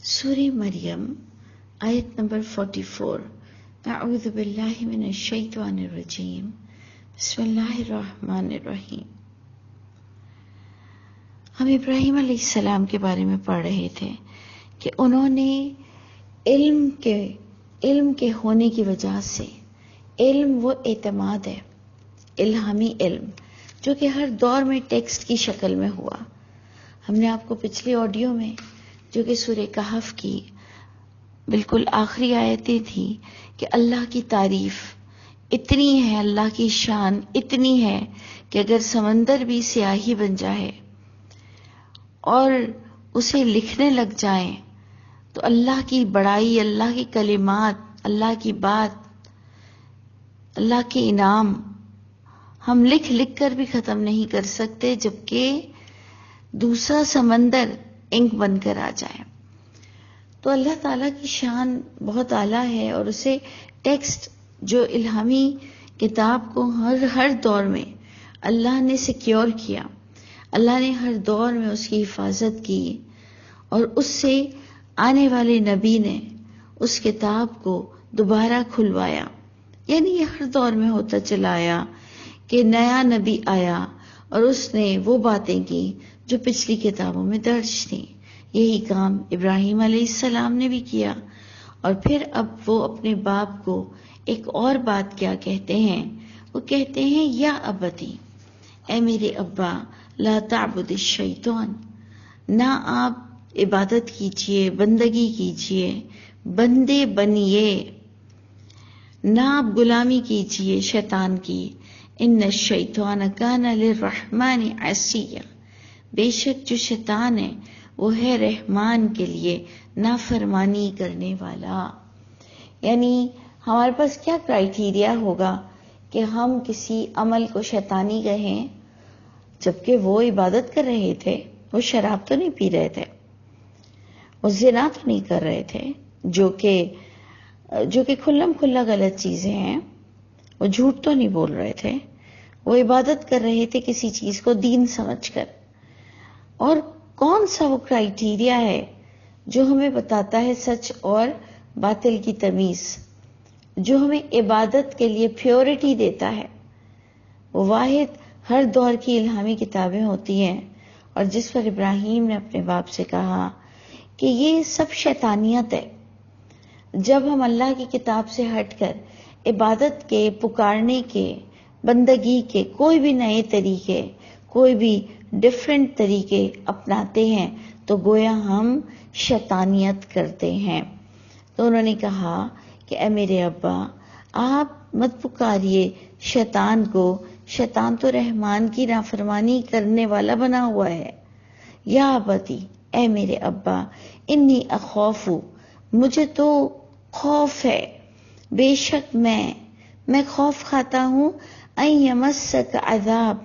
سورہ مریم آیت نمبر 44. اعوذ باللہ من الشیطان الرجیم. بسم اللہ الرحمن الرحیم. ہم ابراہیم علیہ السلام کے بارے میں پڑھ رہے تھے کہ انہوں نے علم کے ہونے کی وجہ سے، علم وہ اعتماد ہے، الہامی علم جو کہ ہر دور میں ٹیکسٹ کی شکل میں ہوا. ہم نے آپ کو پچھلے آڈیو میں جو کہ سورہ کہف کی بالکل آخری آیتیں تھیں کہ اللہ کی تعریف اتنی ہے، اللہ کی شان اتنی ہے کہ اگر سمندر بھی سیاہی بن جائے اور اسے لکھنے لگ جائیں تو اللہ کی بڑائی، اللہ کی کلمات، اللہ کی بات، اللہ کے انعام ہم لکھ کر بھی ختم نہیں کر سکتے، جبکہ دوسرا سمندر انک بن کر آ جائے. تو اللہ تعالیٰ کی شان بہت اعلیٰ ہے، اور اسے ٹیکسٹ جو الہامی کتاب کو ہر دور میں اللہ نے سیکیور کیا، اللہ نے ہر دور میں اس کی حفاظت کی، اور اس سے آنے والے نبی نے اس کتاب کو دوبارہ کھلوایا. یعنی یہ ہر دور میں ہوتا چلا آیا کہ نیا نبی آیا اور اس نے وہ باتیں کی جو پچھلی کتابوں میں درج تھیں. یہی کام ابراہیم علیہ السلام نے بھی کیا. اور پھر اب وہ اپنے باپ کو ایک اور بات کیا کہتے ہیں؟ وہ کہتے ہیں یا ابتی، اے میرے ابا، لا تعبد الشیطان، نہ آپ عبادت کیجئے، بندگی کیجئے، بندے بنیے، نہ آپ غلامی کیجئے شیطان کی. ان الشیطان کان للرحمن عصیا، بے شک جو شیطان ہے وہ ہے رحمان کے لیے نافرمانی کرنے والا. یعنی ہمارے پاس کیا کرائیٹیریا ہوگا کہ ہم کسی عمل کو شیطانی کہیں، جبکہ وہ عبادت کر رہے تھے، وہ شراب تو نہیں پی رہے تھے، وہ زنا تو نہیں کر رہے تھے، جو کہ کھلم کھلا غلط چیزیں ہیں، وہ جھوٹ تو نہیں بول رہے تھے، وہ عبادت کر رہے تھے کسی چیز کو دین سمجھ کر. اور کون سا وہ کرائیٹیریا ہے جو ہمیں بتاتا ہے سچ اور باطل کی تمیز، جو ہمیں عبادت کے لیے پیورٹی دیتا ہے؟ وہ واحد ہر دور کی الہامی کتابیں ہوتی ہیں، اور جس پر ابراہیم نے اپنے باپ سے کہا کہ یہ سب شیطانیت ہے. جب ہم اللہ کی کتاب سے ہٹ کر عبادت کے، پکارنے کے، بندگی کے کوئی بھی نئے طریقے، کوئی بھی ڈیفرنٹ طریقے اپناتے ہیں تو گویا ہم شیطانیت کرتے ہیں. تو انہوں نے کہا کہ اے میرے ابا، آپ مت پکاریے شیطان کو، شیطان تو رحمان کی نافرمانی کرنے والا بنا ہوا ہے. یا ابتی، اے میرے ابا، انی اخاف، مجھے تو خوف ہے، بے شک میں خوف کھاتا ہوں، ان یمسک عذاب،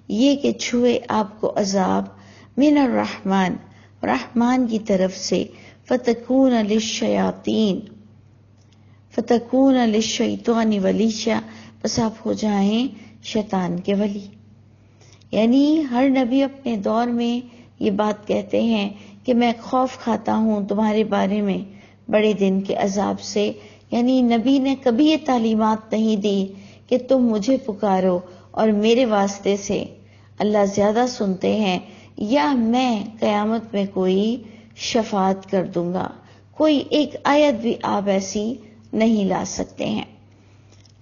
یہ کہ چھوئے آپ کو عذاب، من الرحمن، رحمان کی طرف سے، فتکون للشیطان ولیہ، بس آپ ہو جائیں شیطان کے ولی. یعنی ہر نبی اپنے دور میں یہ بات کہتے ہیں کہ میں خوف کھاتا ہوں تمہارے بارے میں بڑے دن کے عذاب سے. یعنی نبی نے کبھی یہ تعلیمات نہیں دی کہ تم مجھے پکارو اور میرے واسطے سے اللہ زیادہ سنتے ہیں، یا میں قیامت میں کوئی شفاعت کر دوں گا. کوئی ایک آیت بھی آپ ایسی نہیں لا سکتے ہیں.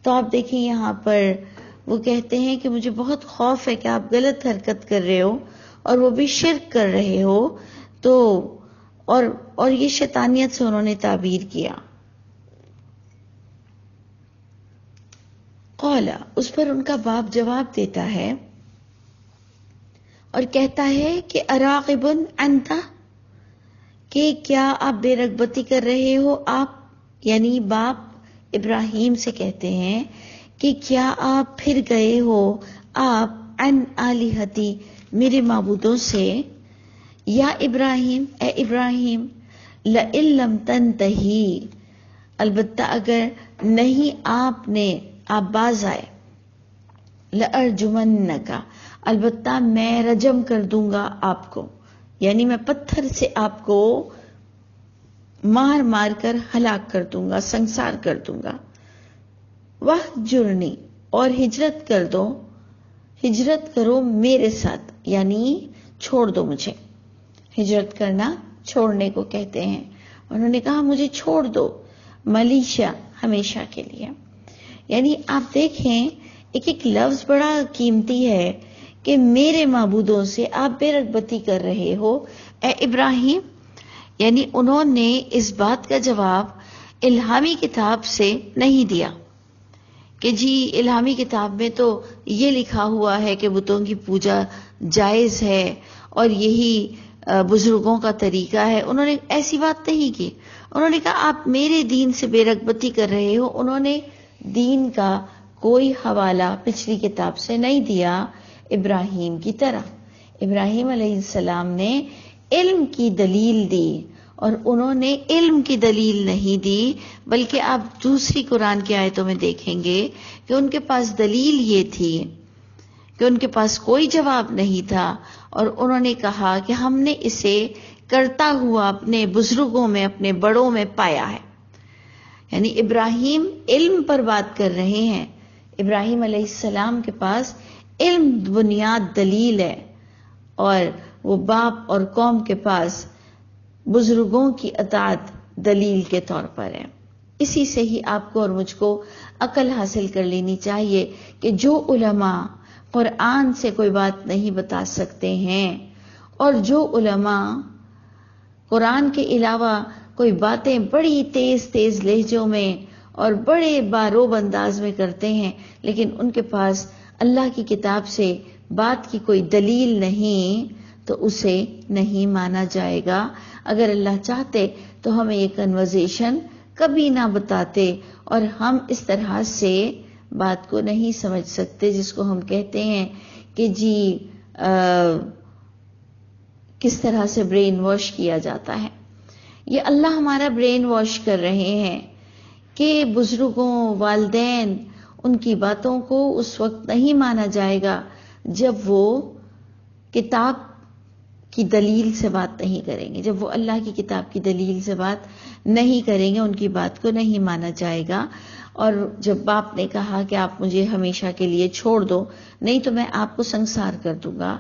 تو آپ دیکھیں یہاں پر وہ کہتے ہیں کہ مجھے بہت خوف ہے کہ آپ غلط حرکت کر رہے ہو اور وہ بھی شرک کر رہے ہو. تو اور یہ شیطانیت سے انہوں نے تعبیر کیا. قال، اس پر ان کا باپ جواب دیتا ہے اور کہتا ہے کہ اراغب انت، کہ کیا آپ بے رغبتی کر رہے ہو؟ آپ یعنی باپ ابراہیم سے کہتے ہیں کہ کیا آپ پھر گئے ہو آپ عن آلہتی، میرے معبودوں سے؟ یا ابراہیم، اے ابراہیم، لئن لم تنتہی، البتہ اگر نہیں آپ باز آئے، لأرجمنک، البتہ میں رجم کر دوں گا آپ کو، یعنی میں پتھر سے آپ کو مار مار کر ہلاک کر دوں گا، سنسار کر دوں گا۔ وَاهْجُرْنِی، اور ہجرت کر دو، ہجرت کرو میرے ساتھ، یعنی چھوڑ دو مجھے۔ ہجرت کرنا چھوڑنے کو کہتے ہیں۔ انہوں نے کہا مجھے چھوڑ دو، ملیشا، ہمیشہ کے لیے۔ یعنی آپ دیکھیں ایک ایک لفظ بڑا قیمتی ہے کہ میرے معبودوں سے آپ بے رغبتی کر رہے ہو اے ابراہیم۔ یعنی انہوں نے اس بات کا جواب الہامی کتاب سے نہیں دیا کہ جی الہامی کتاب میں تو یہ لکھا ہوا ہے کہ بتوں کی پوجا جائز ہے اور یہی بزرگوں کا طریقہ ہے۔ انہوں نے ایسی بات نہیں کی۔ انہوں نے کہا آپ میرے دین سے بے رغبتی کر رہے ہو۔ انہوں نے دین کا کوئی حوالہ پچھلی کتاب سے نہیں دیا ابراہیم کی طرح۔ ابراہیم علیہ السلام نے علم کی دلیل دی اور انہوں نے علم کی دلیل نہیں دی، بلکہ آپ دوسری قرآن کی آیتوں میں دیکھیں گے کہ ان کے پاس دلیل یہ تھی کہ ان کے پاس کوئی جواب نہیں تھا اور انہوں نے کہا کہ ہم نے اسے کرتا ہوا اپنے بزرگوں میں، اپنے بڑوں میں پایا ہے۔ یعنی ابراہیم علم پر بات کر رہے ہیں۔ ابراہیم علیہ السلام کے پاس علم بنیاد دلیل ہے اور وہ باپ اور قوم کے پاس بزرگوں کی اطاعت دلیل کے طور پر ہے۔ اسی سے ہی آپ کو اور مجھ کو عقل حاصل کر لینی چاہیے کہ جو علماء قرآن سے کوئی بات نہیں بتا سکتے ہیں اور جو علماء قرآن کے علاوہ کوئی باتیں بڑی تیز تیز لہجوں میں اور بڑے باروب انداز میں کرتے ہیں، لیکن ان کے پاس اللہ کی کتاب سے بات کی کوئی دلیل نہیں، تو اسے نہیں مانا جائے گا۔ اگر اللہ چاہتے تو ہمیں یہ کنورزیشن کبھی نہ بتاتے اور ہم اس طرح سے بات کو نہیں سمجھ سکتے، جس کو ہم کہتے ہیں کہ جی کس طرح سے برین واش کیا جاتا ہے۔ یہ اللہ ہمارا برین واش کر رہے ہیں کہ بزرگوں، والدین، ان کی باتوں کو اس وقت نہیں مانا جائے گا جب وہ کتاب کی دلیل سے بات نہیں کریں گے، جب وہ اللہ کی کتاب کی دلیل سے بات نہیں کریں گے، ان کی بات کو نہیں مانا جائے گا۔ اور جب باپ نے کہا کہ آپ مجھے ہمیشہ کے لیے چھوڑ دو، نہیں تو میں آپ کو سنسار کر دوں گا،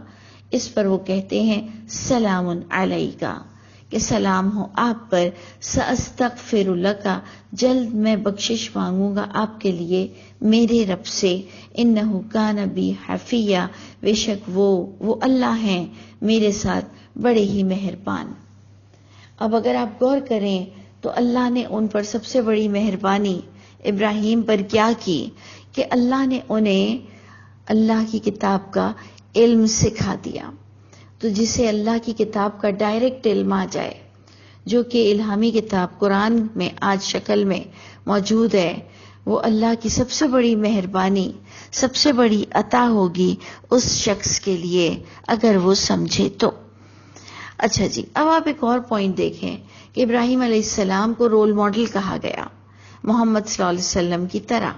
اس پر وہ کہتے ہیں سلام علیکا، کہ سلام ہو آپ پر، ساستغفر لک، جلد میں بخشش مانگوں گا آپ کے لیے میرے رب سے، انہ کان بی حفیہ، بے شک وہ اللہ ہیں میرے ساتھ بڑے ہی مہربان۔ اب اگر آپ غور کریں تو اللہ نے ان پر سب سے بڑی مہربانی ابراہیم پر کیا کی کہ اللہ نے انہیں اللہ کی کتاب کا علم سکھا دیا۔ تو جسے اللہ کی کتاب کا ڈائریکٹ علم آ جائے، جو کہ الہامی کتاب قرآن میں آج شکل میں موجود ہے، وہ اللہ کی سب سے بڑی مہربانی، سب سے بڑی عطا ہوگی اس شخص کے لیے اگر وہ سمجھے تو۔ اچھا جی، اب آپ ایک اور پوائنٹ دیکھیں کہ ابراہیم علیہ السلام کو رول ماڈل کہا گیا محمد صلی اللہ علیہ وسلم کی طرح،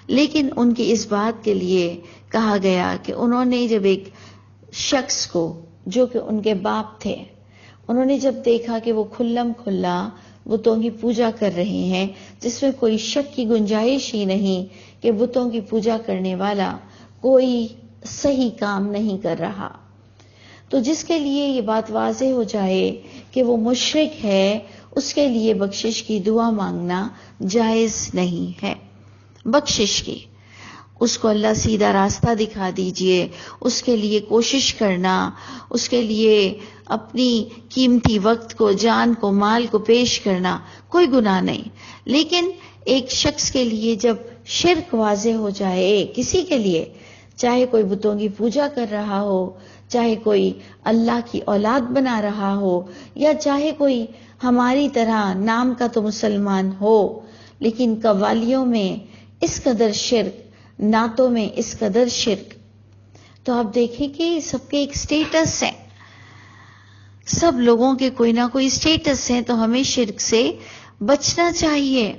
لیکن ان کی اس بات کے لیے کہا گیا کہ انہوں نے جب ایک شخص کو جو کہ ان کے باپ تھے، انہوں نے جب دیکھا کہ وہ کھلم کھلا بتوں کی پوجا کر رہے ہیں، جس میں کوئی شک کی گنجائش ہی نہیں کہ بتوں کی پوجا کرنے والا کوئی صحیح کام نہیں کر رہا، تو جس کے لیے یہ بات واضح ہو جائے کہ وہ مشرک ہے، اس کے لیے بخشش کی دعا مانگنا جائز نہیں ہے۔ بخشش کی، اس کو اللہ سیدھا راستہ دکھا دیجئے، اس کے لیے کوشش کرنا، اس کے لیے اپنی قیمتی وقت کو، جان کو، مال کو پیش کرنا کوئی گناہ نہیں، لیکن ایک شخص کے لیے جب شرک واضح ہو جائے، کسی کے لیے، چاہے کوئی بتوں کی پوجا کر رہا ہو، چاہے کوئی اللہ کی اولاد بنا رہا ہو، یا چاہے کوئی ہماری طرح نام کا تو مسلمان ہو لیکن قوالیوں میں اس قدر شرک، نعتوں میں اس قدر شرک، تو آپ دیکھیں کہ سب کے ایک سٹیٹس ہے، سب لوگوں کے کوئی نہ کوئی سٹیٹس ہے، تو ہمیں شرک سے بچنا چاہیے،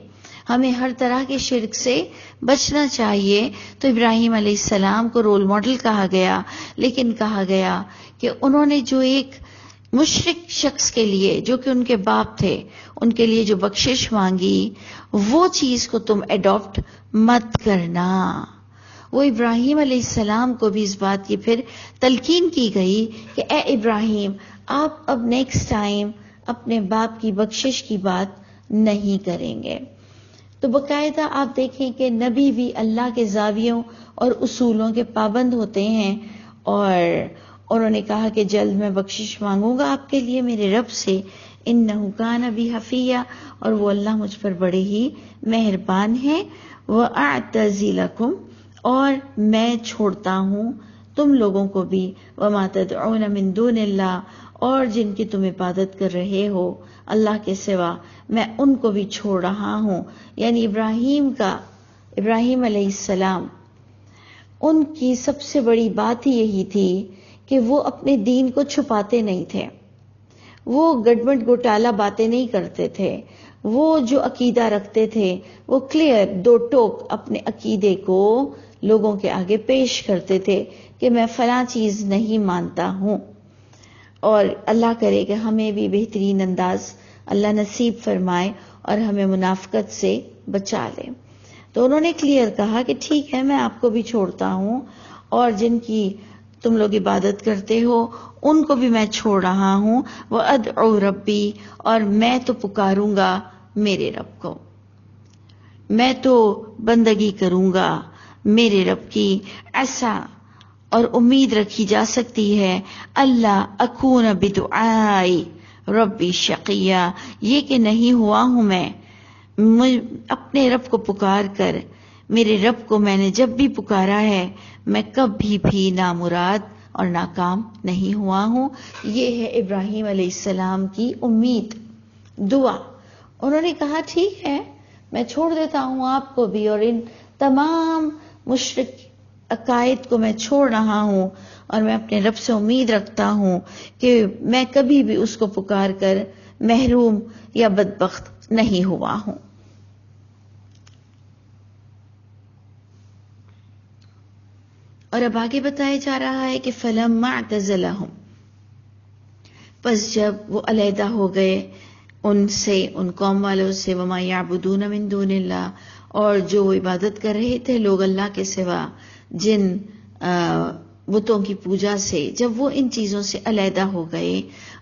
ہمیں ہر طرح کے شرک سے بچنا چاہیے۔ تو ابراہیم علیہ السلام کو رول ماڈل کہا گیا، لیکن کہا گیا کہ انہوں نے جو ایک مشرک شخص کے لیے جو کہ ان کے باپ تھے، ان کے لیے جو بخشش مانگی، وہ چیز کو تم ایڈاپٹ مت کرنا۔ وہ ابراہیم علیہ السلام کو بھی اس بات کی پھر تلقین کی گئی کہ اے ابراہیم، آپ اب نیکسٹ ٹائم اپنے باپ کی بخشش کی بات نہیں کریں گے۔ تو باقاعدہ آپ دیکھیں کہ نبی بھی اللہ کے زاویوں اور اصولوں کے پابند ہوتے ہیں، اور انہوں نے کہا کہ جلد میں بخشش مانگوں گا آپ کے لیے میرے رب سے، انہ کان بی حفیہ، اور وہ اللہ مجھ پر بڑے ہی مہربان ہے۔ واعتزلکم، اور میں چھوڑتا ہوں تم لوگوں کو بھی، وما تدعون من دون اللہ، اور جن کی تم عبادت کر رہے ہو اللہ کے سوا، میں ان کو بھی چھوڑ رہا ہوں۔ یعنی ابراہیم علیہ السلام، ان کی سب سے بڑی بات ہی یہی تھی کہ وہ اپنے دین کو چھپاتے نہیں تھے، وہ گڑبڑ گھوٹالہ باتیں نہیں کرتے تھے، وہ جو عقیدہ رکھتے تھے وہ کلیئر دو ٹوک اپنے عقیدے کو لوگوں کے آگے پیش کرتے تھے کہ میں فلاں چیز نہیں مانتا ہوں۔ اور اللہ کرے کہ ہمیں بھی بہترین انداز اللہ نصیب فرمائے اور ہمیں منافقت سے بچا لے۔ تو انہوں نے کلیئر کہا کہ ٹھیک ہے، میں آپ کو بھی چھوڑتا ہوں، اور جن کی تم لوگ عبادت کرتے ہو ان کو بھی میں چھوڑ رہا ہوں۔ وَأَدْعُو رَبِّي، اور میں تو پکاروں گا میرے رب کو، میں تو بندگی کروں گا میرے رب کی۔ ایسا اور امید رکھی جا سکتی ہے اللہ اکون بدعائی ربی شقیہ، یہ کہ نہیں ہوا ہوں میں اپنے رب کو پکار کر، میرے رب کو میں نے جب بھی پکارا ہے میں کبھی بھی نامراد اور ناکام نہیں ہوا ہوں۔ یہ ہے ابراہیم علیہ السلام کی امید، دعا۔ انہوں نے کہا ٹھیک ہے، میں چھوڑ دیتا ہوں آپ کو بھی، اور ان تمام مشرک عقائد کو میں چھوڑ رہا ہوں، اور میں اپنے رب سے امید رکھتا ہوں کہ میں کبھی بھی اس کو پکار کر محروم یا بدبخت نہیں ہوا ہوں۔ اور اب آگے بتایا جا رہا ہے کہ فَلَمَّا اعْتَزَلَهُمْ، پس جب وہ علیحدہ ہو گئے ان سے، ان قوم والوں سے، وَمَا يَعْبُدُونَ مِن دُونِ اللَّهِ، اور جو عبادت کر رہے تھے لوگ اللہ کے سوا، جن بتوں کی پوجا سے، جب وہ ان چیزوں سے علیحدہ ہو گئے،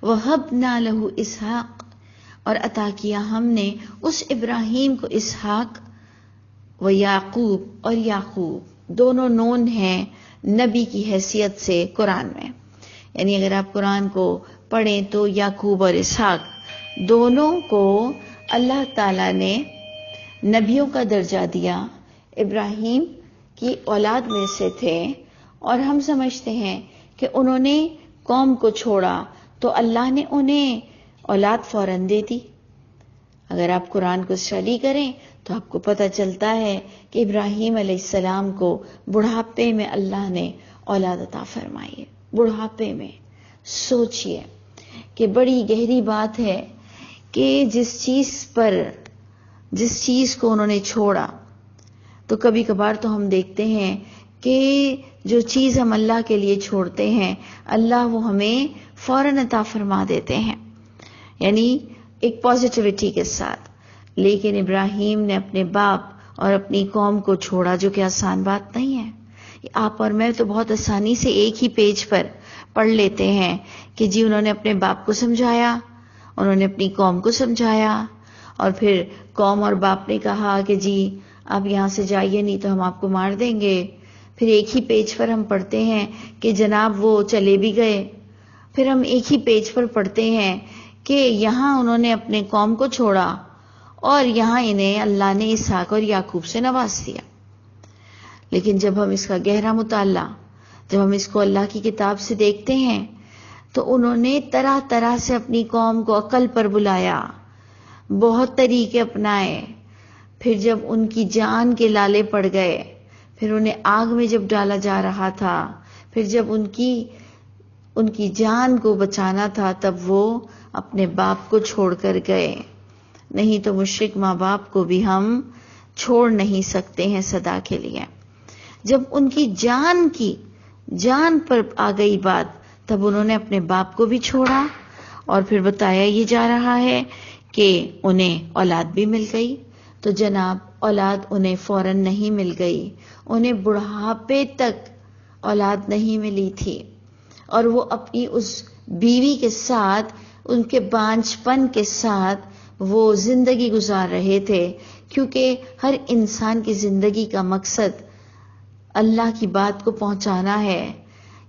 وَهَبْنَا لَهُ اسحاق، اور عطا کیا ہم نے اس ابراہیم کو اسحاق، ویعقوب، اور یعقوب، دونوں نون ہیں نبی کی حیثیت سے قرآن میں۔ یعنی اگر آپ قرآن کو پڑھیں تو یعقوب اور اسحاق دونوں کو اللہ تعالیٰ نے نبیوں کا درجہ دیا، ابراہیم کی اولاد میں سے تھے، اور ہم سمجھتے ہیں کہ انہوں نے قوم کو چھوڑا تو اللہ نے انہیں اولاد فوراً دے دی۔ اگر آپ قرآن کو اسٹڈی کریں تو آپ کو پتہ چلتا ہے کہ ابراہیم علیہ السلام کو بڑھاپے میں اللہ نے اولاد عطا فرمائی ہے، بڑھاپے میں۔ سوچئے کہ بڑی گہری بات ہے کہ جس چیز کو انہوں نے چھوڑا، تو کبھی کبھار تو ہم دیکھتے ہیں کہ جو چیز ہم اللہ کے لیے چھوڑتے ہیں اللہ وہ ہمیں فوراً عطا فرما دیتے ہیں، یعنی ایک پازیٹیوٹی کے ساتھ۔ لیکن ابراہیم نے اپنے باپ اور اپنی قوم کو چھوڑا، جو کہ آسان بات نہیں ہے۔ آپ اور میں تو بہت آسانی سے ایک ہی پیج پر پڑھ لیتے ہیں کہ جی انہوں نے اپنے باپ کو سمجھایا، انہوں نے اپنی قوم کو سمجھایا، اور پھر قوم اور باپ نے کہا کہ جی آپ یہاں سے جائیے نہیں تو ہم آپ کو مار دیں گے۔ پھر ایک ہی پیج پر ہم پڑھتے ہیں کہ جناب وہ چلے بھی گئے۔ پھر ہم ایک ہی پیج پر پڑھتے ہیں کہ یہاں انہوں نے اپنے قوم کو چھوڑا اور یہاں انہیں اللہ نے اسحاق اور یعقوب سے نواز دیا۔ لیکن جب ہم اس کا گہرا مطالعہ، جب ہم اس کو اللہ کی کتاب سے دیکھتے ہیں تو انہوں نے طرح طرح سے اپنی قوم کو عقل پر بلایا، بہت طریقے اپنائے۔ پھر جب ان کی جان کے لالے پڑ گئے، پھر انہیں آگ میں جب ڈالا جا رہا تھا، پھر جب ان کی جان کو بچانا تھا، تب وہ اپنے باپ کو چھوڑ کر گئے۔ نہیں تو مشرک ماں باپ کو بھی ہم چھوڑ نہیں سکتے ہیں سدا کے لیے۔ جب ان کی جان پر آ گئی بات، تب انہوں نے اپنے باپ کو بھی چھوڑا اور پھر بتایا یہ جا رہا ہے کہ انہیں اولاد بھی مل گئی. تو جناب اولاد انہیں فوراً نہیں مل گئی، انہیں بڑھاپے تک اولاد نہیں ملی تھی، اور وہ اپنی اس بیوی کے ساتھ، ان کے بانجھپن کے ساتھ وہ زندگی گزار رہے تھے، کیونکہ ہر انسان کی زندگی کا مقصد اللہ کی بات کو پہنچانا ہے.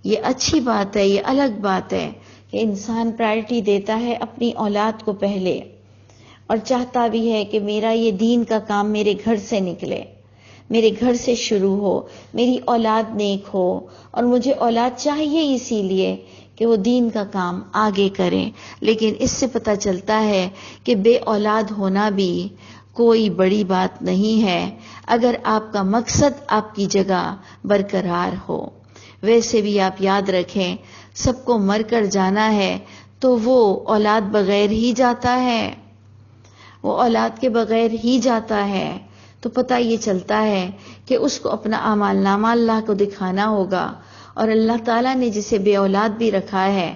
یہ اچھی بات ہے، یہ الگ بات ہے کہ انسان پرائرٹی دیتا ہے اپنی اولاد کو پہلے، اور چاہتا بھی ہے کہ میرا یہ دین کا کام میرے گھر سے نکلے، میرے گھر سے شروع ہو، میری اولاد نیک ہو. اور مجھے اولاد چاہیے اسی لیے کہ وہ دین کا کام آگے کریں. لیکن اس سے پتہ چلتا ہے کہ بے اولاد ہونا بھی کوئی بڑی بات نہیں ہے اگر آپ کا مقصد آپ کی جگہ برقرار ہو. ویسے بھی آپ یاد رکھیں، سب کو مر کر جانا ہے تو وہ اولاد بغیر ہی جاتا ہے، وہ اولاد کے بغیر ہی جاتا ہے. تو پتہ یہ چلتا ہے کہ اس کو اپنا اعمال نامہ اللہ کو دکھانا ہوگا، اور اللہ تعالیٰ نے جسے بے اولاد بھی رکھا ہے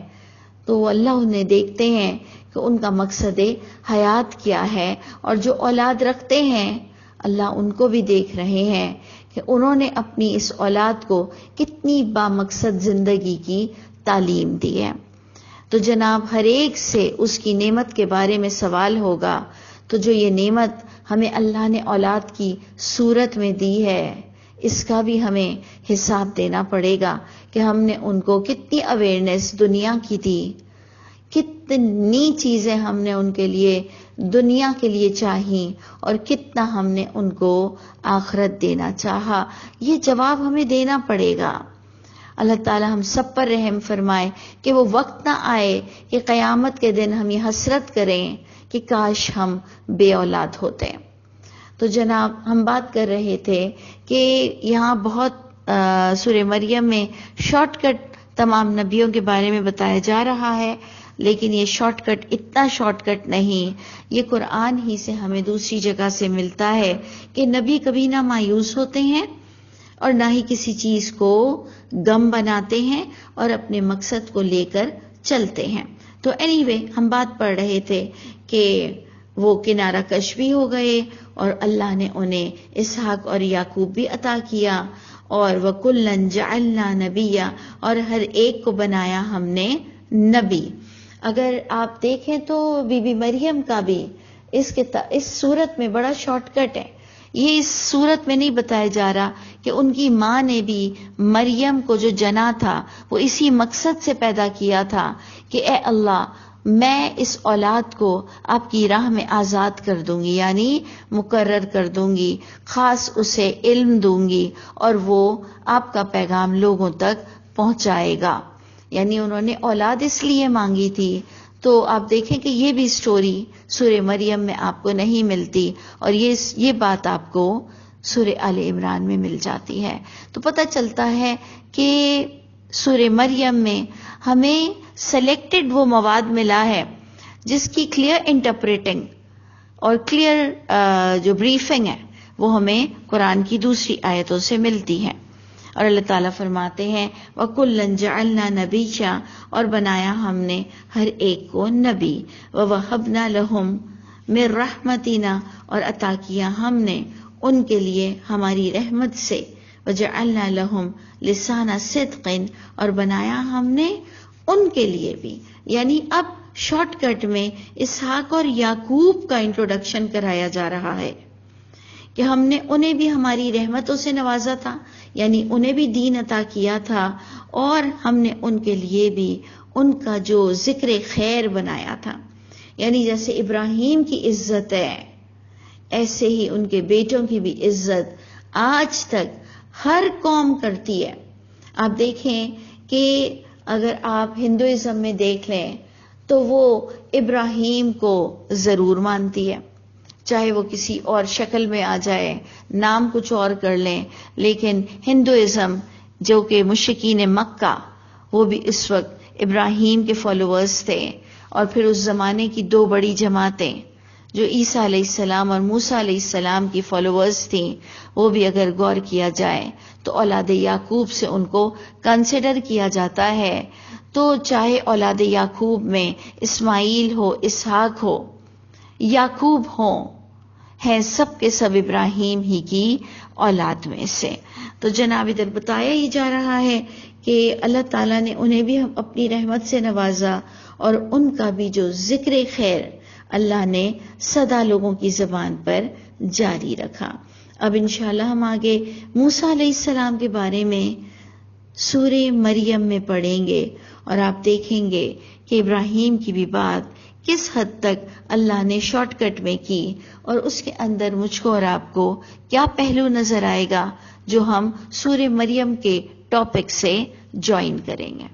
تو وہ اللہ انہیں دیکھتے ہیں کہ ان کا مقصد حیات کیا ہے، اور جو اولاد رکھتے ہیں اللہ ان کو بھی دیکھ رہے ہیں کہ انہوں نے اپنی اس اولاد کو کتنی بامقصد زندگی کی تعلیم دی ہے. تو جناب ہر ایک سے اس کی نعمت کے بارے میں سوال ہوگا. تو جو یہ نعمت ہمیں اللہ نے اولاد کی صورت میں دی ہے، اس کا بھی ہمیں حساب دینا پڑے گا کہ ہم نے ان کو کتنی اویئرنیس دنیا کی دی، کتنی چیزیں ہم نے ان کے لیے دنیا کے لیے چاہی، اور کتنا ہم نے ان کو آخرت دینا چاہا. یہ جواب ہمیں دینا پڑے گا. اللہ تعالی ہم سب پر رحم فرمائے کہ وہ وقت نہ آئے کہ قیامت کے دن ہم یہ حسرت کریں کہ کاش ہم بے اولاد ہوتے. تو جناب ہم بات کر رہے تھے کہ یہاں بہت سورہ مریم میں شارٹ کٹ تمام نبیوں کے بارے میں بتایا جا رہا ہے، لیکن یہ شارٹ کٹ اتنا شارٹ کٹ نہیں، یہ قرآن ہی سے ہمیں دوسری جگہ سے ملتا ہے کہ نبی کبھی نہ مایوس ہوتے ہیں اور نہ ہی کسی چیز کو غم بناتے ہیں، اور اپنے مقصد کو لے کر چلتے ہیں. تو anyway ہم بات پڑھ رہے تھے کہ وہ کنارہ کش بھی ہو گئے، اور اللہ نے انہیں اسحاق اور یعقوب بھی عطا کیا، اور وَكُلًّا جَعَلْنَا نَبِيًّا، اور ہر ایک کو بنایا ہم نے نبی. اگر آپ دیکھیں تو بی بی مریم کا بھی اس صورت میں بڑا شارٹ کٹ ہے. یہ اس صورت میں نہیں بتایا جا رہا کہ ان کی ماں نے بھی مریم کو جو جنا تھا وہ اسی مقصد سے پیدا کیا تھا کہ اے اللہ میں اس اولاد کو آپ کی راہ میں آزاد کر دوں گی، یعنی مقرر کر دوں گی، خاص اسے علم دوں گی، اور وہ آپ کا پیغام لوگوں تک پہنچائے گا. یعنی انہوں نے اولاد اس لیے مانگی تھی. تو آپ دیکھیں کہ یہ بھی سٹوری سورہ مریم میں آپ کو نہیں ملتی، اور یہ بات آپ کو سورہ آل عمران میں مل جاتی ہے. تو پتہ چلتا ہے کہ سورہ مریم میں ہمیں سلیکٹڈ وہ مواد ملا ہے جس کی کلیئر انٹرپریٹنگ اور کلیئر جو بریفنگ ہے وہ ہمیں قرآن کی دوسری آیتوں سے ملتی ہے. اور اللہ تعالیٰ فرماتے ہیں وَكُلًّا جَعَلْنَا نَبِيًّا، اور بنایا ہم نے ہر ایک کو نبی، وَوَهَبْنَا لَهُم مِّن رَحْمَتِنَا، اور عطا کیا ہم نے ان کے لیے ہماری رحمت سے، وَجَعَلْنَا لَهُمْ لِسَانَ صِدْقٍ، اور بنایا ہم نے ان کے لیے بھی. یعنی اب شارٹ کٹ میں اسحاق اور یعقوب کا انٹروڈکشن کرایا جا رہا ہے کہ ہم نے انہیں بھی ہماری رحمتوں سے نوازا تھا، یعنی انہیں بھی دین عطا کیا تھا، اور ہم نے ان کے لیے بھی ان کا جو ذکر خیر بنایا تھا. یعنی جیسے ابراہیم کی عزت ہے ایسے ہی ان کے بیٹوں کی بھی عزت آج تک ہر قوم کرتی ہے. آپ دیکھیں کہ اگر آپ ہندوازم میں دیکھ لیں تو وہ ابراہیم کو ضرور مانتی ہے، چاہے وہ کسی اور شکل میں آ جائے، نام کچھ اور کر لیں، لیکن ہندوازم جو کہ مشرکین مکہ وہ بھی اس وقت ابراہیم کے فالوورز تھے. اور پھر اس زمانے کی دو بڑی جماعتیں جو عیسیٰ علیہ السلام اور موسیٰ علیہ السلام کی فالوورز تھیں، وہ بھی اگر غور کیا جائے تو اولاد یعقوب سے ان کو کنسیڈر کیا جاتا ہے. تو چاہے اولاد یعقوب میں اسماعیل ہو، اسحاق ہو، یعقوب ہوں، ہیں سب کے سب ابراہیم ہی کی اولاد میں سے. تو جناب ادھر بتایا ہی جا رہا ہے کہ اللہ تعالیٰ نے انہیں بھی اپنی رحمت سے نوازا، اور ان کا بھی جو ذکر خیر اللہ نے سدا لوگوں کی زبان پر جاری رکھا. اب انشاءاللہ ہم آگے موسیٰ علیہ السلام کے بارے میں سورہ مریم میں پڑھیں گے، اور آپ دیکھیں گے کہ ابراہیم کی بھی بات کس حد تک اللہ نے شارٹ کٹ میں کی، اور اس کے اندر مجھ کو اور آپ کو کیا پہلو نظر آئے گا جو ہم سورہ مریم کے ٹاپک سے جوائن کریں گے.